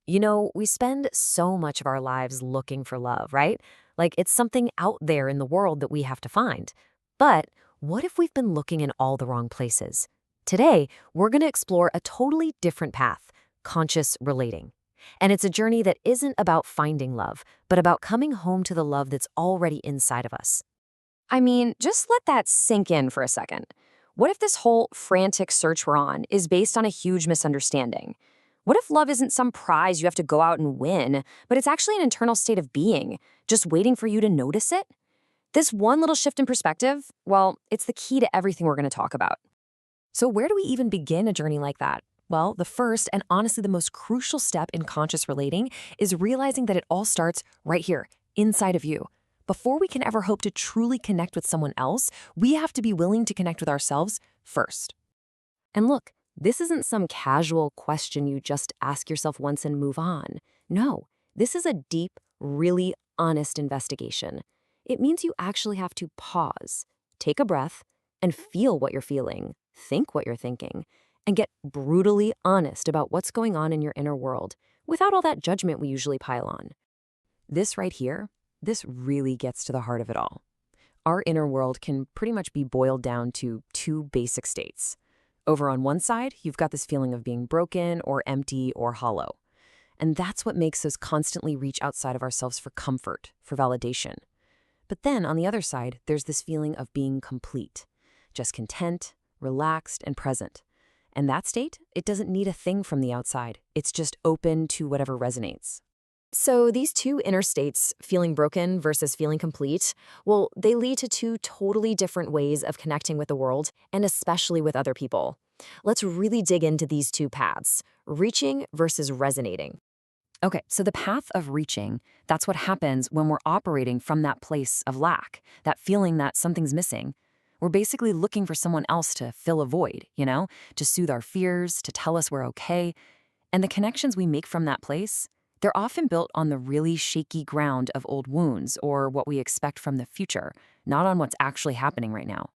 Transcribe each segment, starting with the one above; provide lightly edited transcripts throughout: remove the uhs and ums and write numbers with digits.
We spend so much of our lives looking for love, right? Like it's something out there in the world that we have to find. But what if we've been looking in all the wrong places? Today, we're going to explore a totally different path, conscious relating. And it's a journey that isn't about finding love, but about coming home to the love that's already inside of us. I mean, just let that sink in for a second. What if this whole frantic search we're on is based on a huge misunderstanding? What if love isn't some prize you have to go out and win, but it's actually an internal state of being, just waiting for you to notice it? This one little shift in perspective, well, it's the key to everything we're going to talk about. So, where do we even begin a journey like that? Well, the first and honestly the most crucial step in conscious relating is realizing that it all starts right here, inside of you. Before we can ever hope to truly connect with someone else, we have to be willing to connect with ourselves first. And look, this isn't some casual question you just ask yourself once and move on. No, this is a deep, really honest investigation. It means you actually have to pause, take a breath, and feel what you're feeling, think what you're thinking, and get brutally honest about what's going on in your inner world without all that judgment we usually pile on. This right here, this really gets to the heart of it all. Our inner world can pretty much be boiled down to two basic states. Over on one side, you've got this feeling of being broken or empty or hollow. And that's what makes us constantly reach outside of ourselves for comfort, for validation. But then on the other side, there's this feeling of being complete, just content, relaxed, and present. And that state, it doesn't need a thing from the outside. It's just open to whatever resonates. So these two inner states, feeling broken versus feeling complete, well, they lead to two totally different ways of connecting with the world, and especially with other people. Let's really dig into these two paths, reaching versus resonating. Okay, so the path of reaching, that's what happens when we're operating from that place of lack, that feeling that something's missing. We're basically looking for someone else to fill a void, to soothe our fears, to tell us we're okay. And the connections we make from that place, they're often built on the really shaky ground of old wounds or what we expect from the future, not on what's actually happening right now.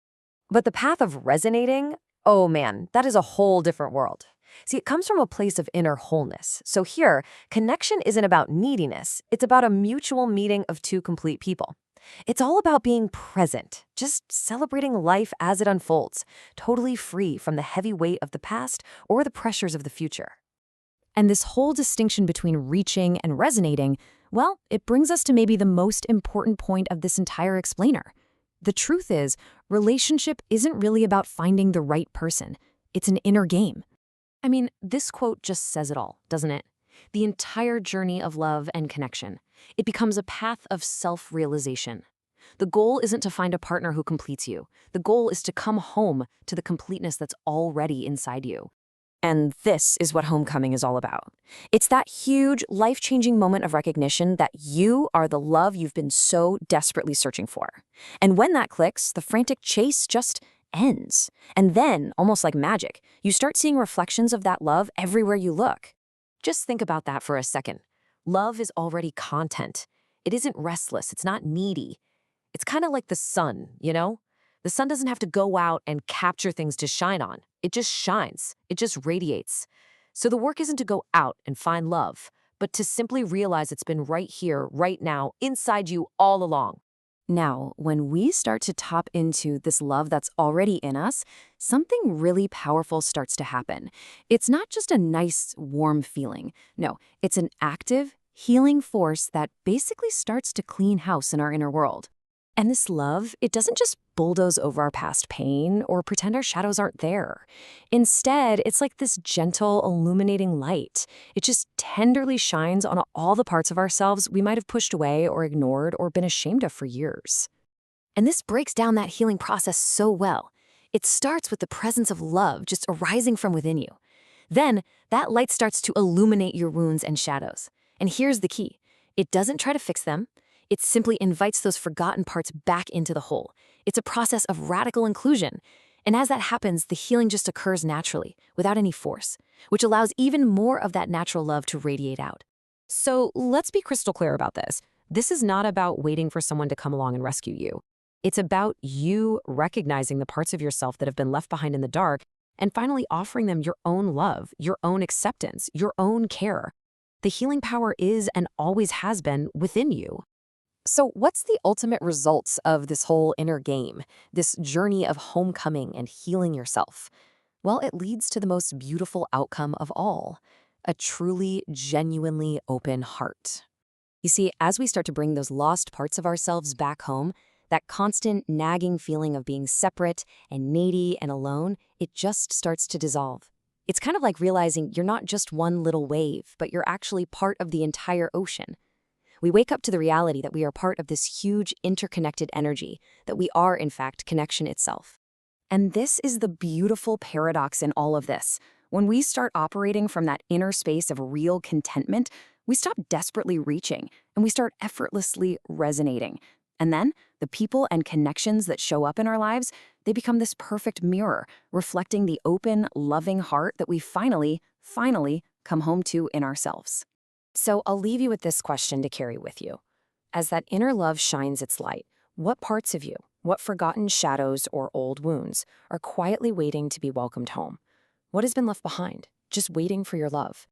But the path of resonating, oh man, that is a whole different world. See, it comes from a place of inner wholeness. So here, connection isn't about neediness. It's about a mutual meeting of two complete people. It's all about being present, just celebrating life as it unfolds, totally free from the heavy weight of the past or the pressures of the future. And this whole distinction between reaching and resonating, well, it brings us to maybe the most important point of this entire explainer. The truth is, relationship isn't really about finding the right person. It's an inner game. I mean, this quote just says it all, doesn't it? The entire journey of love and connection. It becomes a path of self-realization. The goal isn't to find a partner who completes you. The goal is to come home to the completeness that's already inside you. And this is what homecoming is all about. It's that huge, life-changing moment of recognition that you are the love you've been so desperately searching for. And when that clicks, the frantic chase just ends. And then, almost like magic, you start seeing reflections of that love everywhere you look. Just think about that for a second. Love is already content. It isn't restless. It's not needy. It's kind of like the sun. The sun doesn't have to go out and capture things to shine on. It just shines. It just radiates. So the work isn't to go out and find love, but to simply realize it's been right here, right now, inside you all along. Now, when we start to tap into this love that's already in us, something really powerful starts to happen. It's not just a nice, warm feeling. No, it's an active, healing force that basically starts to clean house in our inner world. And this love, it doesn't just bulldoze over our past pain or pretend our shadows aren't there. Instead, it's like this gentle, illuminating light. It just tenderly shines on all the parts of ourselves we might have pushed away or ignored or been ashamed of for years. And this breaks down that healing process so well. It starts with the presence of love just arising from within you. Then, that light starts to illuminate your wounds and shadows. And here's the key. It doesn't try to fix them. It simply invites those forgotten parts back into the whole. It's a process of radical inclusion. And as that happens, the healing just occurs naturally, without any force, which allows even more of that natural love to radiate out. So let's be crystal clear about this. This is not about waiting for someone to come along and rescue you. It's about you recognizing the parts of yourself that have been left behind in the dark and finally offering them your own love, your own acceptance, your own care. The healing power is and always has been within you. So, what's the ultimate results of this whole inner game, this journey of homecoming and healing yourself? Well, it leads to the most beautiful outcome of all, a truly, genuinely open heart. You see, as we start to bring those lost parts of ourselves back home, that constant nagging feeling of being separate and needy and alone, it just starts to dissolve. It's kind of like realizing you're not just one little wave, but you're actually part of the entire ocean. We wake up to the reality that we are part of this huge interconnected energy, that we are, in fact, connection itself. And this is the beautiful paradox in all of this. When we start operating from that inner space of real contentment, we stop desperately reaching and we start effortlessly resonating. And then the people and connections that show up in our lives, they become this perfect mirror, reflecting the open, loving heart that we finally come home to in ourselves. So I'll leave you with this question to carry with you. As that inner love shines its light, what parts of you, what forgotten shadows or old wounds are quietly waiting to be welcomed home? What has been left behind, just waiting for your love?